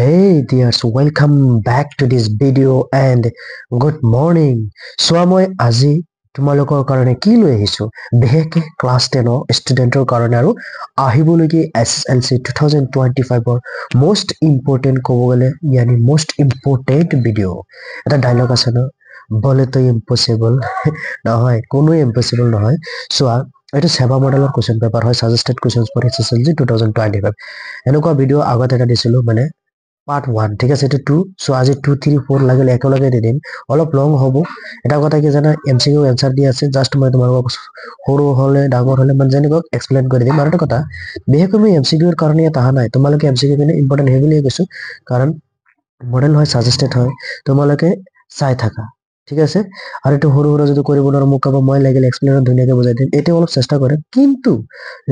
Hey dears, welcome back to this video and good morning. মই আজি তোমালোকৰ কাৰণে কি লৈ আহিছো বিশেষকৈ ক্লাছ 10 ষ্টুডেন্টৰ কাৰণে আৰু আহিবলৈকে SSLC 2025 most important ক'ব গ'লে यानी most important video এটা ডায়লগ আছে ন বলে তো ইম্পসিবল নহয় কোনো ইম্পসিবল নহয় চোৱা এটা সেৱা মডেলৰ কোৱেশ্চন পেপাৰ হয় সাজেষ্টেড কোৱেশ্চনছ ফৰ SSLC 2025 এনেকুৱা ভিডিঅ' আগত এটা দিছিলো মানে পার্ট 1 ঠিক আছে এটা 2 সো আজি 2 3 4 লাগিলে একেলগে দি দিম অলপ লং হ'ব এটা কথা কি জানা এমসিকিউ আনসার দি আছে জাস্ট মই তোমালোকক সৰু হলে ডাঙৰ হলে মানে জানিব এক্সপ্লেইন কৰি দিম আৰু এটা কথা বিশেষকৈ মই এমসিকিউৰ কাৰণে তাহা নাই তোমালোকে এমসিকিউ কাৰণে ইম্পৰ্টেন্ট হেভিলি কৈছো কাৰণ মডেল হয় সাজেষ্টেড হয় তোমালোকে চাই থাকা ঠিক আছে আৰু এটা সৰু সৰু যদি কৰিব নোৱাৰো মোক কবা মই লাগিলে এক্সপ্লেইন ধুনীয়াকৈ বুজাই দিম এটা অলপ চেষ্টা কৰে কিন্তু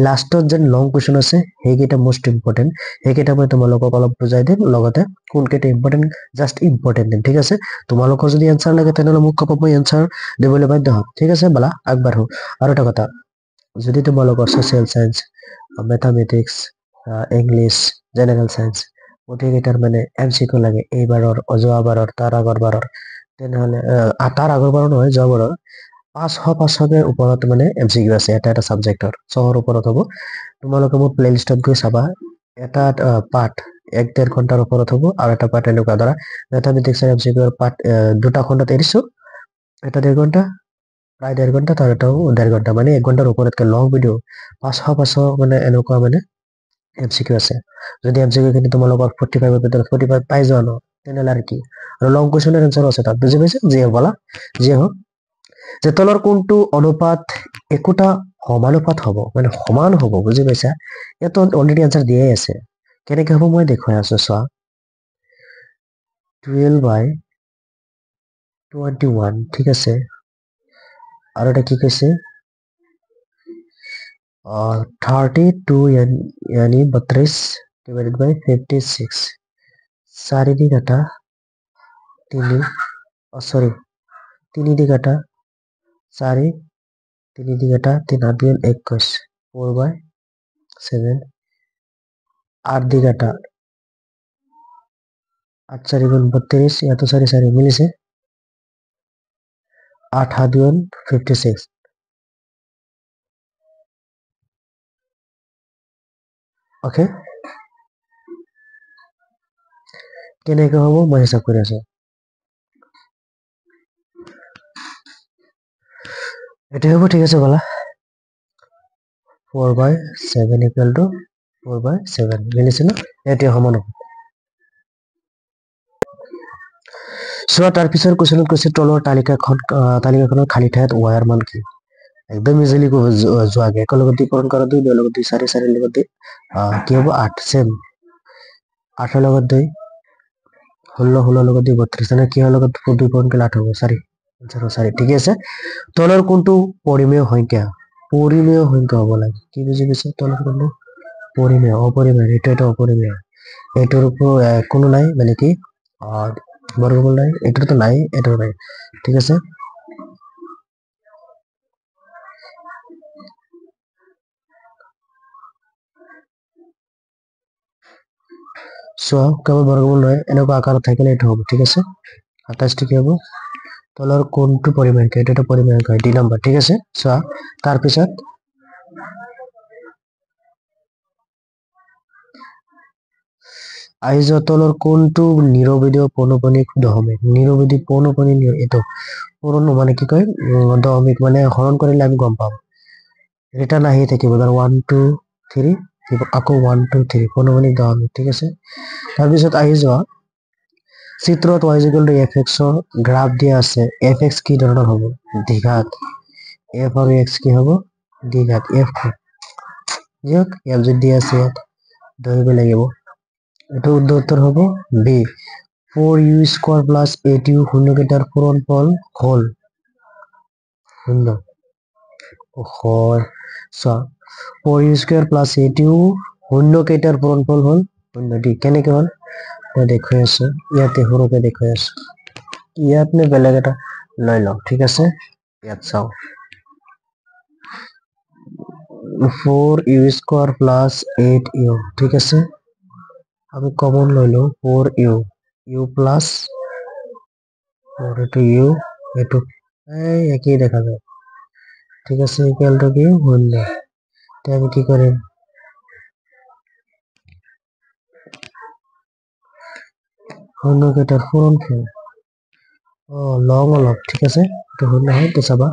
লাষ্টত যেন লং কোৱেশ্চন আছে সেইকেইটা মোষ্ট ইম্পৰ্টেন্ট সেইকেইটা মই তোমালোকক অলপ বুজাই দিম লগতে কোনকেইটা ইম্পৰ্টেন্ট জাষ্ট ইম্পৰ্টেন্ট দিম ঠিক আছে তোমালোকৰ যদি এনসাৰ লাগে তেনেহলে মোক কবা মই এনসাৰ দিবলৈ বাধ্য হ'ম ঠিক আছে বলা আগবাঢ়ো আৰু এটা কথা যদি তোমালোকৰ social science mathematics English general science গোটেইকেইটাৰ মানে এমসিকিউ লাগে এইবাৰৰ যোৱাবাৰৰ তাৰ আগৰবাৰৰ তেনেহলে তাৰ আগৰবাৰৰ নহয় যোৱাবাৰৰ 500 ওপৰত মানে এমসিকিউ আছে এটা সাবজেক্টৰ 100ৰ ওপৰত হ'ব তোমালোকে মোৰ প্লেলিষ্টত গৈ চাবা এটা পাৰ্ট 1.5 ঘণ্টাৰ ওপৰত হ'ব আৰু এটা পাৰ্ট এনেকুৱা ধৰা মেথামেটিক্সৰ এমসিকিউৰ পাৰ্ট দুটা খণ্ডত এৰিছো এটা 1.5 ঘণ্টা প্ৰায় 1.5 ঘণ্টা তাৰ এটাও 1.5 ঘণ্টা মানে 1 ঘণ্টাৰ ওপৰতকৈ লং ভিডিঅ 500 মানে এনেকুৱা মানে এমসিকিউ আছে যদি এমসিকিউ খিনি তোমালোকৰ 45 ৰ ভিতৰত 45 পাই যোৱা ন তেনেহলে আৰু কি আৰু লং কোৱেশ্চনৰ এনসাৰ আছে তাত বুজি পাইছে যি বলা যি হওক যে তলৰ কোনটো অনুপাত একোটা সমানুপাত হ'ব মানে সমান হ'ব বুজি পাইছা এটো অলৰেডি আনসাৰ দিয়াই আছে কেনেকৈ হ'ব মই দেখুৱাই আছো চোৱা 12/21 ঠিক আছে আৰু এটা কি কৈছে 32 यानी 32 divided by 56 4 দি কাটা 3 সরি 3 দি কাটা 4 3 দি কাটা 3 8 2 21 4/7 8 দি কাটা 8 4 32 ইয়াতো 4 4 মিলিছে 8 7 2 56 ওকে কেনেকৈ হ'ব মই হিচাপ কৰি আছো এটা হ'ব ঠিক আছে বলা 4/7 equal to 4/7 মিলিছে না এটা সমান হ'ব সোৱা তাৰ পিছৰ কোৱেশ্চনত কৈছে তলৰ তালিকাখনৰ খালী ঠাইত ওয়াৰ মান কি একদম ইজিলি যোৱাগে একেলগতে পূৰণ কৰা 2 2 লগত 2 4 4 লগত 2 কি হ'ব 8 সেম 8 লগত 2 16 16 লগত 2 32 মানে কি লগত 2 পূৰণ কৰিলে 8 হ'ব সৰি আনসাৰ 4 ঠিক আছে তলৰ কোনটো পৰিমেয় সংখ্যা হ'ব লাগে কি বুজি পাইছে তলৰ কোনটো পৰিমেয় অপৰিমেয় এটা অপৰিমেয় এটোৰ কোনো নাই মানে কি বর্গমূল নাই এটার তো নাই এটাও নাই ঠিক আছে সো কেবল বর্গমূল নয় এনেকুৱা আকাৰত থাকিলে এটা হ'ব ঠিক আছে 28 কি হ'ব তলৰ কোনটো পৰিমেয় এটা পৰিমেয় হয় ডি নম্বৰ ঠিক আছে সো তাৰ পিছত আইজতলৰ কোনটো নিৰবিধীয় পৌনঃপুনিক দশমিক নিৰবিধী পৌনঃপুনিক এইটো পূৰণ মানে কি কয় দশমিক মানে হৰণ কৰিলে আমি গম পাম ৰিটাৰ্ণ আহি থাকিব ধৰ 1 2 3 আকৌ 1 2 3 পৌনঃপুনিক দশমিক ঠিক আছে তাৰ পিছত আহি যোৱা চিত্ৰত y = fx ৰ গ্ৰাফ দিয়া আছে fx কি ধৰণৰ হ'ব দ্বিঘাত f আৰু x কি হ'ব দ্বিঘাত f ইয়াক f যদি দিয়া আছে ধৰিব লাগিব এটা উত্তৰ হ'ব b 4u² + 8u শূন্য কেইটাৰ পূৰণফল হ'ল শূন্য হয় সো 4u² + 8u শূন্য কেইটাৰ পূৰণফল হ'ল শূন্য দি কেনেকৈ হ'ল মই দেখুৱাই আছো ইয়াতে সৰুকৈ দেখুৱাই আছো ইয়াত নে বেলেগ এটা লৈ লওঁ ঠিক আছে ইয়াত চাও 4u² + 8u ঠিক আছে আমি কমন লইলো 4u u প্লাস 4 এটু u এটু এই একই দেখা যায় ঠিক আছে ইকুয়াল টু কি শূন্য তাই আমি কি করি শূন্য কেটার পূরণফল ও লং অলপ ঠিক আছে তো শূন্য হয় তো চাবা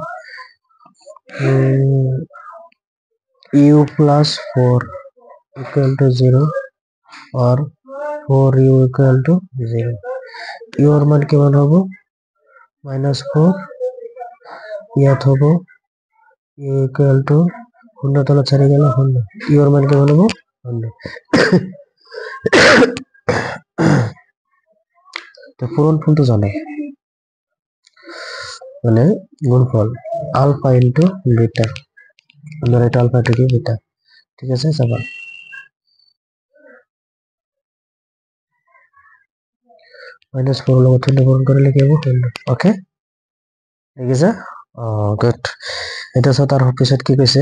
u plus 4 equal to 0 or 4u equal to 0 u এর মান কেমন হবে -4 ইয়াত হবে u equal to শূন্য তলা ছাড়ি গেল শূন্য u এর মান কেমন হবে শূন্য তো পূরণফল তো জানো মানে গুণফল আলফা ইনটু বিটা আমরা এটা আলফা থেকে বিটা ঠিক আছে চাবা -4 লগত শূন্য পূরণ করলে কি হবে শূন্য ওকে ঠিক আছে গুড এটা সব তার পিছত কি কৈছে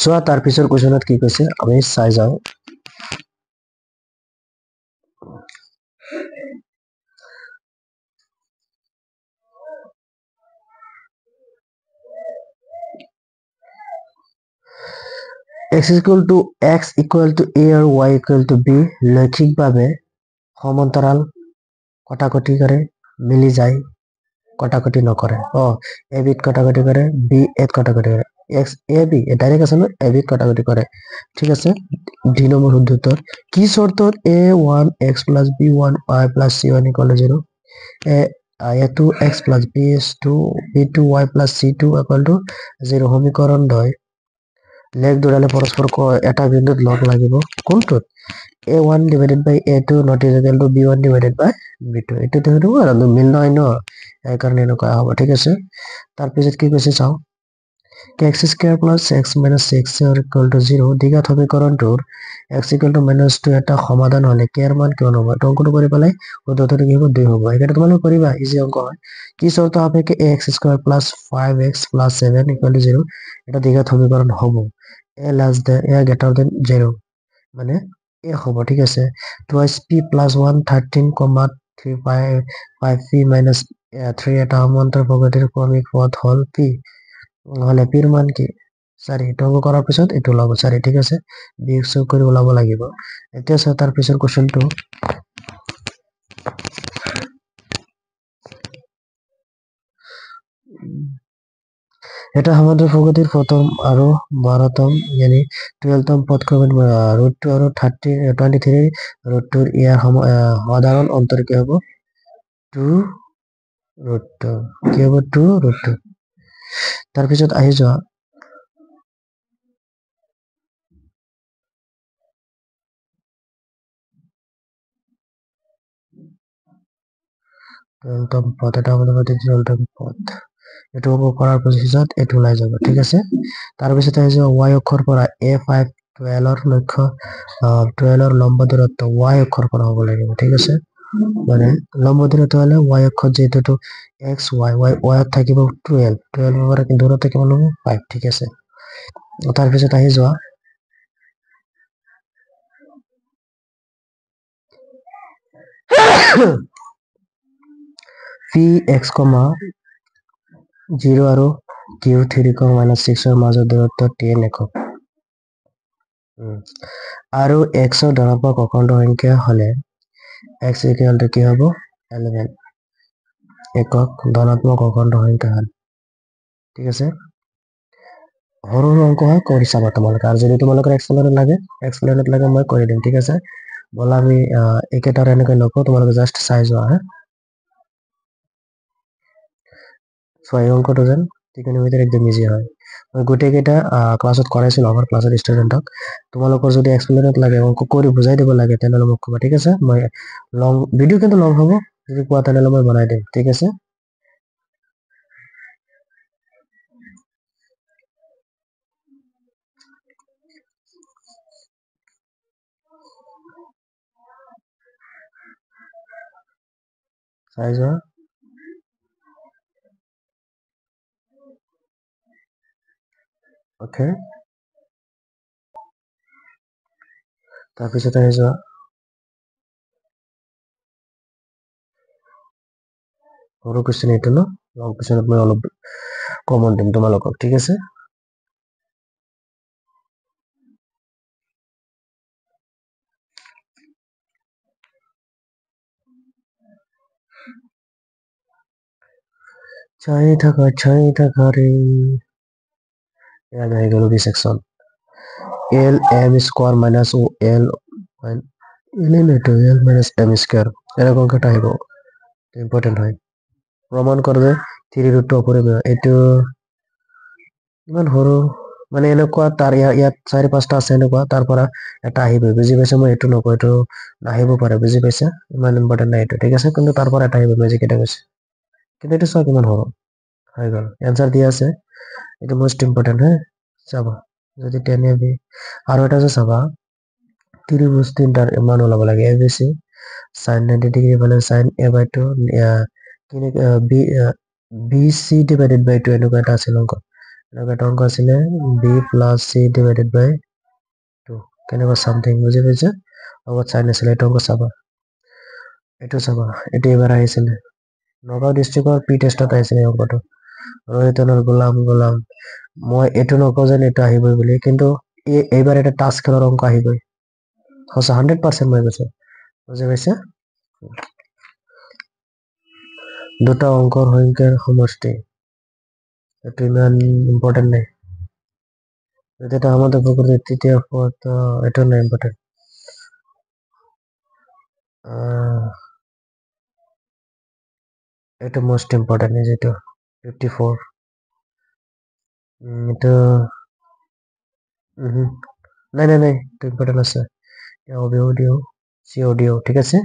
চোৱা তাৰ পিছৰ কোৱেশ্যনত কি কৈছে আমি চাই যাওঁ x equal to x equal to a আৰু y equal to b লৈখিকভাৱে সমান্তৰাল কটাকটি কৰে মিলি যায় কটাকটি নকৰে a b কটাকটি কৰে b a কটাকটি কৰে x a b ডাইৰেক্ট আছে না a b কটাকটি কৰে ঠিক আছে 2 নম্বৰ শুদ্ধতৰ কি শর্তত a1 x plus b1 y plus c1 equal to 0 a2 x plus b2 y plus c2 equal to 0 সমীকরণ 2 লেখ দুডালে পৰস্পৰ এটা বিন্দুত লগ লাগিব কোনটোত a1 divided by a2 not is equal to b1 divided by b2 এটো তো হলো আর মিল নহয় ন এই কারণে এনেকুৱা হ'ব ঠিক আছে তাৰ পিছত কি কৈছে চাও x square plus x minus 6 are equal to 0 দ্বিঘাত সমীকৰণটোৰ x equal to -2 এটা সমাধান হলে k এৰ মান কিমান হ'ব অঙ্কটো কৰি পেলাই উত্তৰটো কি হ'ব 2 হ'ব এটা তোমালোকে কৰিবা ইজি অঙ্ক হয় কি শর্ত সাপেক্ষে ax square plus 5x plus 7 equal to 0 এটা দ্বিঘাত সমীকরণ হ'ব a less than a greater than 0 মানে a হ'ব ঠিক আছে twice p plus 1 13 3 5p minus 3 এটা সমান্তর প্রগতির ক্রমিক পথ হল p হলে p এর মান কি 4 এটা অঙ্ক করার পিছত এটো ওলাব 4 ঠিক আছে বিয়োগ কৰি ওলাব লাগিব এতিয়া চাও তাৰ পিছৰ কোৱেশ্চনটো এটা সমান্তৰ প্ৰগতিৰ প্ৰথম আৰু 12তম yani 12তম পদক্ৰমেৰ √2 আৰু 23 √2 ইয়াৰ সাধারণ অন্তর কি হ'ব 2 √2 কি হ'ব 2 √2 তাৰ পিছত আহি যোৱা টুৱেলভতম পদ এটা আমাদেৰ মধ্যে 12তম পদ এটো অঙ্ক কৰাৰ পিছত এটো ওলাই যাব ঠিক আছে তাৰ পিছত আহি যোৱা y অক্ষৰ পৰা a5 12 ৰ লক্ষ্য 12 ৰ লম্ব দূৰত্ব y অক্ষৰ পৰা হ'ব লাগিব ঠিক আছে মানে লম্ব দূৰত্ব হলে y অক্ষত যেহেতু x y y y ত থাকিব 12 12 ৰ পৰা দূৰত্ব কিমান হ'ব 5 ঠিক আছে তাৰ পিছত আহি যোৱা px, 0 আৰু q3, -6 ৰ মাজৰ দূৰত্ব 10 একক আৰু x ৰ ধনাত্মক অখণ্ড সংখ্যা হলে x equal to কি হ'ব 11 একক ধনাত্মক অখণ্ড সংখ্যা হল ঠিক আছে সৰু সৰু অঙ্ক হয় কৰি চাবা তোমালোকে আৰু যদি তোমালোকৰ এক্সপ্লেনেট লাগে মই কৰি দিম ঠিক আছে বলা আমি একেটাৰ এনেকৈ নকওঁ তোমালোকে জাস্ট চাই যোৱা হা ছয় অঙ্কটো যেন ত্ৰিকোণমিতিৰ একদম ইজি হয় মই গোটেইকেইটা ক্লাছত কৰাইছিলো আমাৰ ক্লাছৰ ষ্টুডেণ্টক তোমালোকৰ যদি এক্সপ্লেনেট লাগে অঙ্ক কৰি বুজাই দিব লাগে তেনেহ'লে মোক ক'বা ঠিক আছে মই লং ভিডিঅ' কিন্তু লং হ'ব যদি কোৱা তেনেহ'লে মই বনাই দিম ঠিক আছে চাই যোৱা okay তাৰপিছত আহি যোৱা সৰু কুৱেশ্যন এইটো ন লং কুৱেশ্যনত মই অলপ কমন দিম তোমালোকক ঠিক আছে চাই থাকা ৰে ইয়াত আহি গ'ল B section L M square minus O L L minus M square এনেকুৱা কথা আহিব ইম্পৰ্টেণ্ট হয় প্ৰমাণ কৰ যে 3 ৰুটটো অপৰিমেয় এইটো ইমান সৰু মানে এনেকুৱা তাৰ ইয়াত 4-5টা আছে এনেকুৱা তাৰ পৰা এটা আহিবই বুজি পাইছা মই এইটো নকওঁ এইটো নাহিব পাৰে বুজি পাইছা ইমান ইম্পৰ্টেণ্ট নাই এইটো ঠিক আছে কিন্তু তাৰ পৰা এটা আহিব মই যি কেইটা কৈছে কিন্তু এইটো চোৱা কিমান সৰু হৈ গ'ল এনচাৰ দিয়া আছে এইটো মোষ্ট ইম্পৰ্টেণ্ট হে চাবা যদি 10 এবি আৰু এটা যে চাবা ত্ৰিভুজ তিনিটাৰ মান ওলাব লাগে A B C sin 90 degree মানে sin a by 2 B C divided by 2 এনেকুৱা এটা আছিল অংক এনেকুৱা এটা অংক আছিলে B plus C divided by 2 কেনেকুৱা চামথিং বুজি পাইছা অংকত চাইন আছিলে এইটো অংক চাবা এইটো এবাৰ আহিছিলে নগাঁও ডিষ্ট্ৰিক্টৰ পি টেষ্টত আহিছিলে এই অংকটো ৰহিতনৰ গোলাম মই এইটো নকওঁ যেন এইটো আহিবই বুলি কিন্তু এইবাৰ এটা টাস্ক খেলৰ অংক আহিবই সঁচা 100% মই কৈছো বুজি পাইছা দুটা অংকৰ সংখ্যাৰ সমষ্টি এইটো ইমান ইম্পৰ্টেণ্ট নাই যদি এটা আমাদের প্রকৃতি তৃতীয় এটা নাই ইম্পর্টেন্ট এটা মোস্ট ইম্পর্টেন্ট এই যেটা 54 এটা নাই এটা ইম্পর্টেন্ট আছে অডিও সিওডিও ঠিক আছে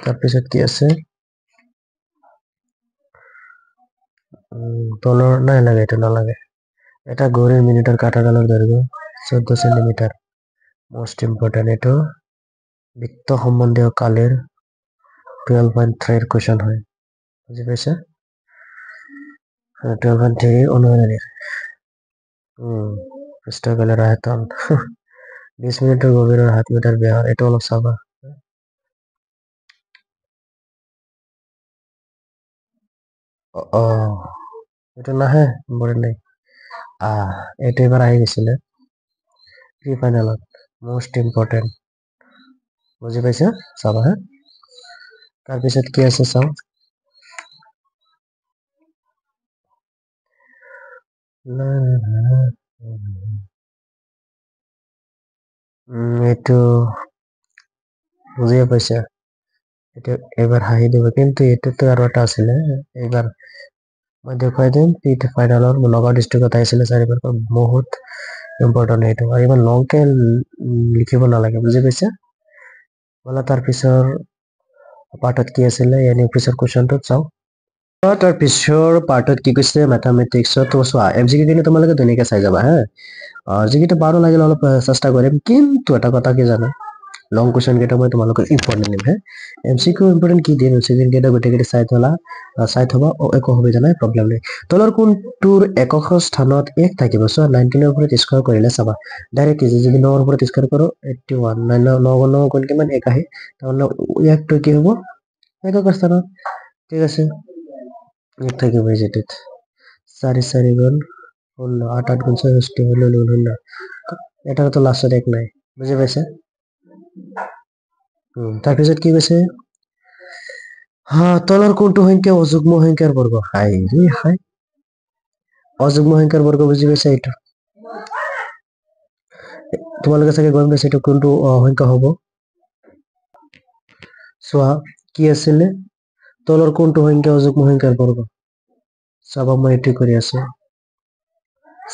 তাৰপিছত কি আছে তলৰ নাই লাগে এটা নালাগে এটা ঘড়ীৰ মিনিটৰ কাঁটাডালৰ দৈৰ্ঘ্য 14 সেন্টিমিটাৰ মোস্ট ইম্পৰ্টেণ্ট এইটো বৃত্ত সম্বন্ধীয় কালেৰ 12.3 এর কোশ্চেন হয় বুঝি পাইছা 12.3 অনুমানের পৃষ্ঠকালের আয়তন 20 মিনিটের গভীরের 7 মিটার ব্যাস এটা অলপ চাবা এটা নাহে বলে নাই এটা এবার আহি গেছিলে প্রি ফাইনালত মোস্ট ইম্পর্টেন্ট বুঝি পাইছা চাবা হ্যাঁ তাৰপিছত কি আছে চাও এইটো বুজিয়ে পাইছা এটা এবাৰ হাঁহি দিব কিন্তু এটাতো আৰু এটা আছিলে এইবাৰ মই দেখুৱাই দিম প্ৰি ফাইনালৰ নগাঁও ডিষ্ট্ৰিক্টত আহিছিলে 4 বহুত ইম্পৰ্টেণ্ট এইটো আৰু ইমান লংকে লিখিব নালাগে বুজি পাইছা বলা তাৰ পিছৰ পাৰ্টত কি আছিলে ইয়ানি পিছৰ কুৱেশ্যনটো চাও তাৰ পিছৰ পাৰ্টত কি কৈছে মেথামেটিক্সত চোৱা এমচিকিউ খিনি তোমালোকে ধুনীয়াকে চাই যাবা হা যিকেইটা পাৰো লাগিলে অলপ চেষ্টা কৰিম কিন্তু এটা কথা কি জানা লং কুৱেশ্যন কেইটা মই তোমালোকক ইম্পৰ্টেণ্ট দিম হে এমচিকিউ ইম্পৰ্টেণ্ট কি দিম এমচিকিউ কেইটা গোটেইকেইটা চাই থবা একো অসুবিধা নাই প্ৰব্লেম নাই তলৰ কোনটোৰ একক স্থানত 1 থাকিব চোৱা 19 ৰ ওপৰত স্কয়াৰ কৰিলে চাবা ডাইৰেক্ট যদি 9 ৰ ওপৰত স্কয়াৰ কৰো 81 9 কোন কিমান 1 আহে তাৰমানে ইয়াকটো কি হ'ব একক স্থানত ঠিক আছে 1 থাকিব যেটিত 4 গুণ 16 8 গুণ 64 হলো 0 এটাৰ তো লাষ্টত 1 নাই বুজি পাইছা তাৰপিছত কি কৈছে তলৰ কোনটো সংখ্যা অযুগ্ম সংখ্যাৰ বৰ্গ হাই অযুগ্ম সংখ্যাৰ বৰ্গ বুজি পাইছা এইটো তোমালোকে চাগে গম পাইছা এইটো কোনটো সংখ্যা হ'ব চোৱা কি আছিলে তলৰ কোনটো সংখ্যা অযুগ্ম সংখ্যাৰ বৰ্গ চাবা মই এইটো কৰি আছো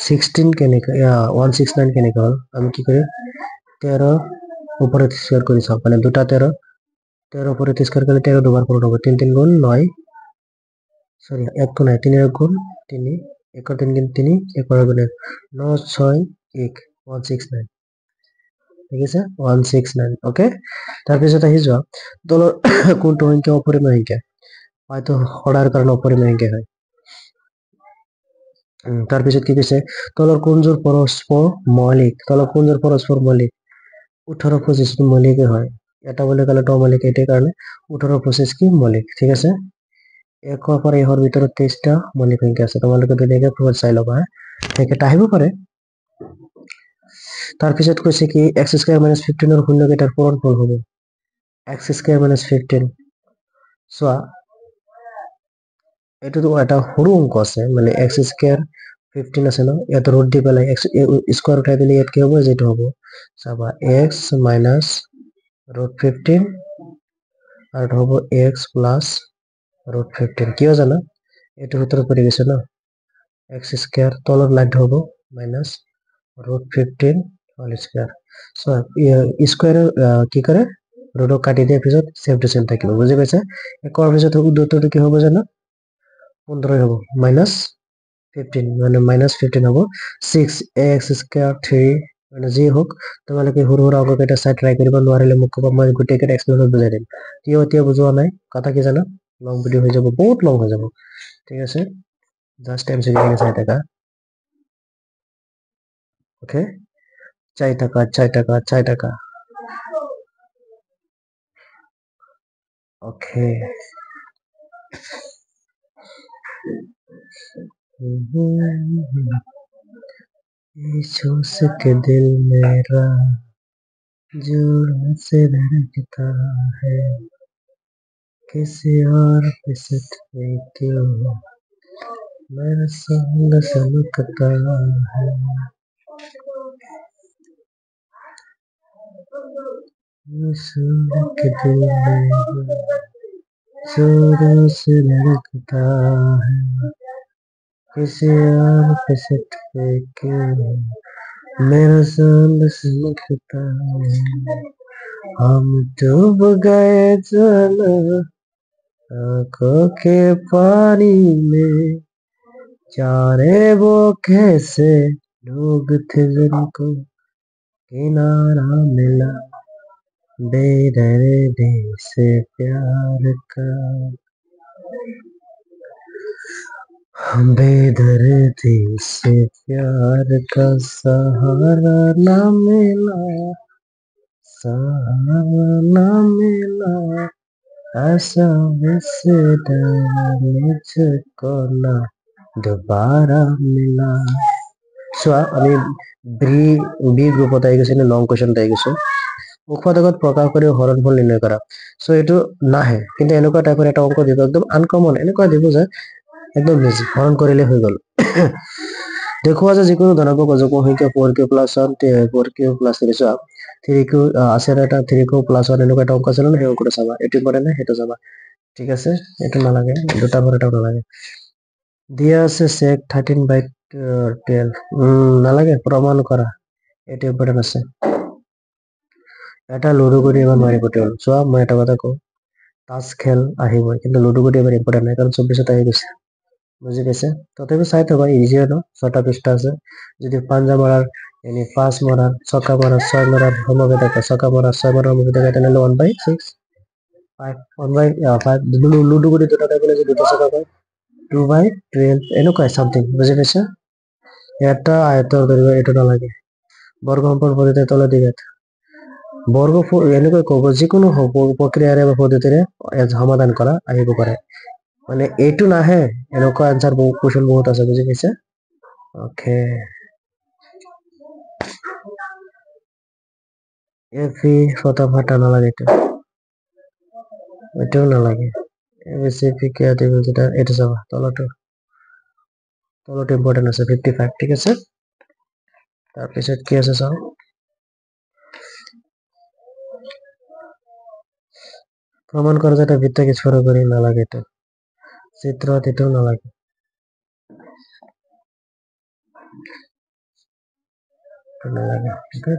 16 কেনেকৈ 169 কেনেকৈ হ'ল আমি কি কৰিম 13 ওপৰত স্কয়াৰ কৰি চাও মানে দুটা 13 ওপৰত স্কয়াৰ কৰিলে 13 দুবাৰ পূৰণ হ'ব 3 3 গুণ 9 সরি 1 তো নাই 3 এর গুণ 3 1 3 গুণ 3 1 গুণ 9 6 1 169 ঠিক আছে 169 ওকে তাৰপিছত আহি যোৱা তলৰ কোনটো সংখ্যা অপৰিমেয় সংখ্যা হয়তো সৰাৰ কাৰণে অপৰিমেয় সংখ্যা হয় তাৰপিছত কি কৈছে তলৰ কোনযোৰ পৰস্পৰ মৌলিক তলৰ কোনযোৰ পৰস্পৰ মৌলিক 18-25 মৌলিকে হয় এটা বুলি ক'লে ত মৌলিক এইটোৰ কাৰণে 18-25 কি মৌলিক ঠিক আছে একৰ পৰা এহৰ ভিতৰত 23টা মৌলিক সংখ্যা আছে তোমালোকে ধুনীয়াকে প্ৰথমত চাই ল'বা সেইকেইটা আহিব পাৰে তাৰপিছত কৈছে কি x স্কয়াৰ - 15 ৰ শূন্য কেইটাৰ পূৰণফল হ'ব x স্কয়াৰ - 15 চোৱা এটোতো এটা সৰু অংক আছে মানে x স্কয়াৰ 15 আছে ন ইয়াত ৰুট দি পেলাই x স্কয়াৰ উঠাই দিলে ইয়াত কি হ'ব যেটো হ'ব চাবা x ৰুট 15 আৰু হ'ব x প্লাস ৰুট 15 কিয় জানা এটো ভিতৰত পৰি গৈছে ন x স্কয়াৰ তলৰ লাইনটো হ'ব minus root 15 whole square so square কি কৰে ৰুটক কাটি দিয়াৰ পিছত সেম টু সেম থাকিব বুজি পাইছা একৰ পিছত উত্তৰটো কি হ'ব জানা 15 হ'ব মাইনাস 15 মানে মাইনাস 15 হ'ব 6x স্কয়ার 3 মানে যি হোক তোমালোকে সৰু সৰু অংক কেইটা চাই ট্ৰাই কৰিব নোৱাৰিলে মোক ক'বা মই গোটেই কেইটা এক্সপ্লেইন বুজাই দিম কিয় এতিয়া বুজোৱা নাই কথা কি জানা লং ভিডিও হৈ যাব বহুত লং হৈ যাব ঠিক আছে জাস্ট টাইম সেকেন্ড চাই থাকা ওকে চাই টাকা ओके ईशों के दिल मेरा जोर से धड़कता है किसी और पे सटके क्यों मेरा संग सनकता है ईशों के दिल मेरा जोर से धड़कता है किसी और पे सटके क्यों मेरा संग सनकता है हम डूब गए चलो आंखों के पानी में जाने वो कैसे लोग थे जिनको किनारा मिला बेदर्दी से प्यार का बेदर्दी से प्यार का सहारा ना मिला ऐसा विसरा मुझको ना दोबारा मिला চোৱা আমি বি গ্ৰুপত আহি গৈছে লং কুৱেশ্যন আহি গৈছে উৎপাদকত প্ৰকাশ কৰি হৰণফল নিৰ্ণয় কৰা সো এইটো নাহে কিন্তু এনেকুৱা টাইপৰ এটা অংক দিব একদম আনকমন এনেকুৱা দিব যে একদম বেছি হৰণ কৰিলে হৈ গল দেখুৱা যে যিকোনো ধনাত্মক অযুগ্ম সংখ্যা 4q + 1 4q + 3 চোৱা 3q আছে এটা 3q + 1 এনেকুৱা এটা অংক আছে ন সেই অংকটো চাবা এইটো ইম্পৰ্টেণ্ট নাই সেইটো চাবা ঠিক আছে এইটো নালাগে দুটা পৰা এটা নালাগে দিয়া আছে sec 13/12 নালাগে প্ৰমাণ কৰা এইটো ইম্পৰ্টেণ্ট আছে এটা লুডু কৰি এবাৰ নোৱাৰিব তেওঁ চোৱা মই এটা কথা কওঁ তাছ খেল আহিবই কিন্তু লুডু কৰি এবাৰ ইম্পৰ্টেণ্ট নাই কাৰণ 24 আহি গৈছে বুজি পাইছে তথাপি চাই থবা ইজি হয় ন 6টা পৃষ্ঠা আছে যদি পাঞ্জা মাৰাৰ এনে 5 মাৰাৰ ছকা মাৰাৰ 6 মাৰাৰ সমবেত ছকা মাৰাৰ 6 মাৰাৰ সমবেত তেনেহলে 1/6 5 লুডু কৰি দুটা থাকিলে যে দুটা ছকা পায় 2/12 এনেকুৱাই সামথিং বুজি পাইছা এটা আয়তৰ দৈৰ্ঘ্য এইটো নালাগে বৰ্গ সম্পন্ন পদ্ধতিৰ তলত দিঘাত বৰ্গ এনেকৈ ক'ব যিকোনো প্ৰক্ৰিয়াৰে বা পদ্ধতিৰে সমাধান কৰা আহিব পাৰে মানে এইটো নাহে এনেকুৱা আনসাৰ বহুত কুৱেশ্যন বহুত আছে বুজি পাইছা ওকে এফি ফটাফট নালাগে এটাও নালাগে এবিসিপি কে দিব যেটা এটা চাবা তলটো ইম্পৰ্টেণ্ট আছে 55 ঠিক আছে তাৰপিছত কি আছে চাও প্ৰমাণ কৰা যেটা বৃত্তকে ছোট কৰে নালাগে এটা চিত্ৰ এটাও নালাগে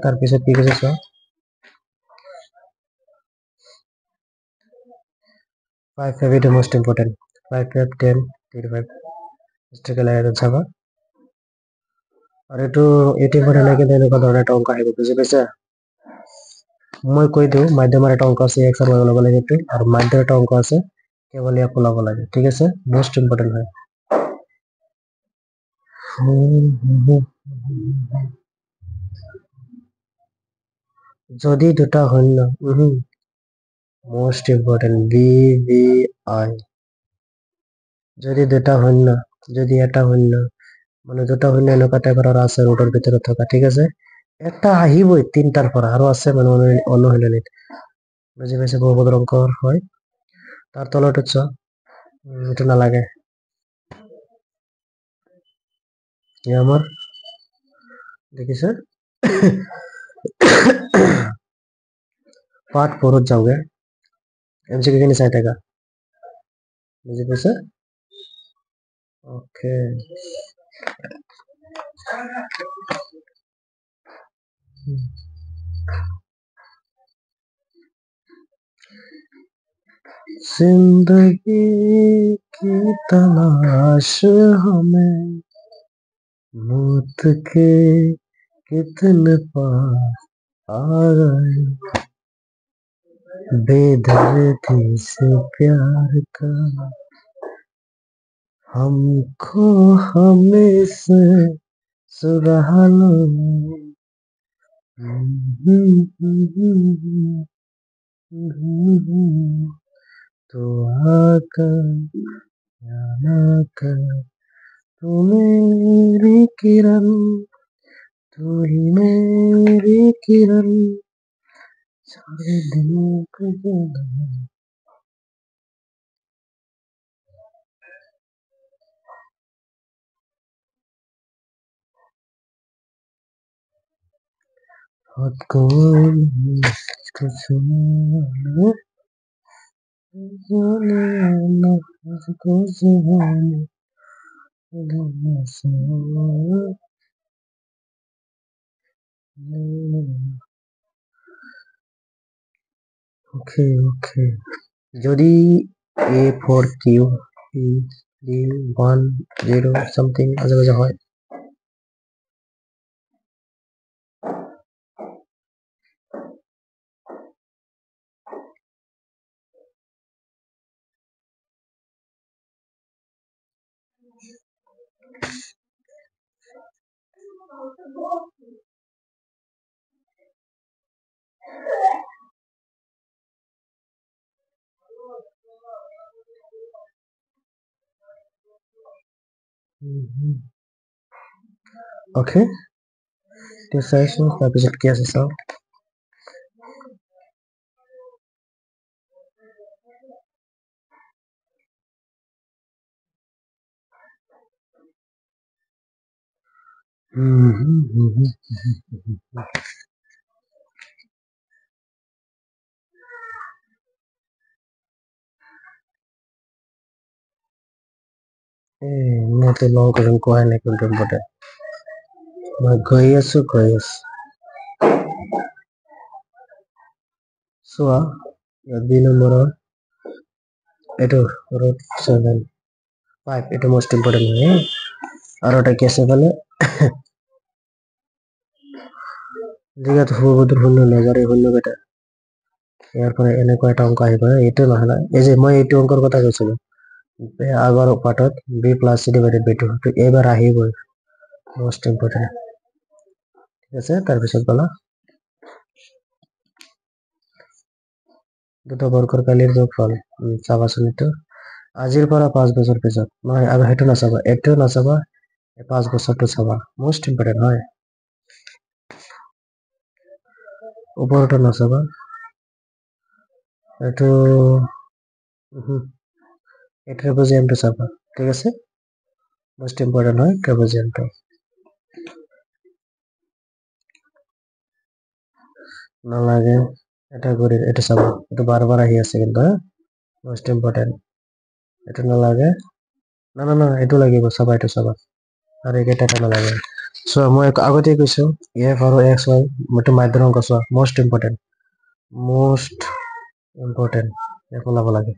তাৰপিছত কি কৈছে চাও 5 এটা মোস্ট ইম্পৰ্টেন্ট 5 10 35 স্ট্ৰাগল আইৰন চাবা আৰু এইটো ইম্পৰ্টেন্ট নাই কিন্তু এনেকুৱা ধৰণৰ এটা অংক আহিব বুজি পাইছা মই কৈ দিওঁ মাধ্যমৰ এটা অংক আছে x আৰু y ওলাব লাগে আৰু মাধ্যমৰ এটা অংক আছে কেৱল ইয়াক ওলাব লাগে ঠিক আছে মোস্ট ইম্পৰ্টেন্ট হয় যদি দুটা শূন্য মোস্ট ইম্পৰ্টেণ্ট BVI যদি দুটা শূন্য যদি এটা শূন্য মানে দুটা শূন্য এনেকুৱা টাইপৰ আৰু আছে ৰোডৰ ভিতৰত থকা ঠিক আছে এটা আহিবই তিনটাৰ পৰা আৰু আছে মানে অনুশীলনীত বুজি পাইছে বহুপদৰ অংক হয় তাৰ তলৰটোত চোৱা এইটো নালাগে আমাৰ দেখিছে পাৰ্ট 4 যাওগে MCQ খিনি চাই থাকা বুজি পাইছে ওকে जिंदगी की तलाश हमें मौत के कितने पास आ गए बेदर्दी से प्यार का हमको हमें से सुरहा लो तो आकर या ना कर तू मेरी किरण तू ही मेरी किरण सारे दिन को जला को Okay, okay. যদি A4Q D10 something আজে হয় Okay, এতিয়া চাইছো তাৰপিছত কি আছে চাও মইতো লং কুৱেশ্যন কোৱাই নাই কোনটো ইম্পৰ্টেণ্ট মই গৈ আছো চোৱা ইয়াত 2 নম্বৰৰ এইটো ৰুট 7 5 এইটো মোস্ট ইম্পৰ্টেণ্ট হয় আৰু এটা কি আছে ফালে যিহেতু বহুতৰ শূন্য নজৰে শূন্য কেইটা ইয়াৰ পৰা এনেকুৱা এটা অংক আহিব এইটো নহলে এই যে মই এইটো অংকৰ কথা কৈছিলো আগৰ পাৰ্টত b + c / 2 তো এবাৰ আহিবই মোস্ট ইম্পৰ্টেণ্ট ঠিক আছে তাৰপিছত বলা দুটা বৰ্গৰ কালিৰ যোগফল চাবাচোন এইটো আজিৰ পৰা 5 বছৰ পিছত নহয় আৰু সেইটো নাচাবা এইটো নাচাবা 5 বছৰটো চাবা মোস্ট ইম্পৰ্টেণ্ট হয় ওপৰটো নাচাবা এইটো ট্ৰেপেজিয়ামটো চাবা ঠিক আছে মোস্ট ইম্পৰ্টেণ্ট হয় ট্ৰেপেজিয়ামটো নালাগে এটা কৰি এটা চাবা এইটো বাৰবাৰ আহি আছে কিন্তু মোস্ট ইম্পৰ্টেণ্ট এইটো নালাগে না এইটো লাগিব চাবা এইটো চাবা আৰু এইকেইটা নালাগে চোৱা মই আগতে কৈছো f আৰু x y মইতো মাধ্যম অংক চোৱা মোস্ট ইম্পৰ্টেণ্ট ইয়াক ওলাব লাগে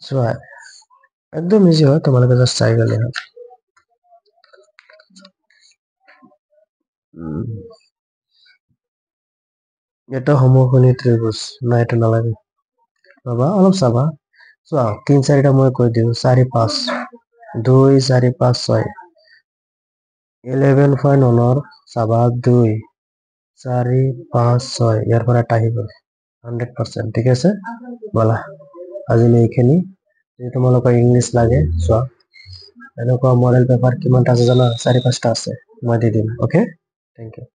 চোৱা একদম ইজি হয় তোমালোকে জাষ্ট চাই গ'লে হয় এটা সমকোণী ত্ৰিভুজ না এইটো নালাগে বাবা অলপ চাবা চোৱা 3 4টা মই কৈ দিওঁ 4 5 2 4 5 6 11.1 চাবা 2 4 5 6 ইয়াৰ পৰা এটা আহিব 100%, ঠিক আছে বলা আজিলৈ এইখিনি যদি তোমালোকৰ ইংলিছ লাগে চোৱা এনেকুৱা মডেল পেপাৰ কিমানটা আছে জানা 4-5টা আছে মই দি দিম অ'কে থেংক ইউ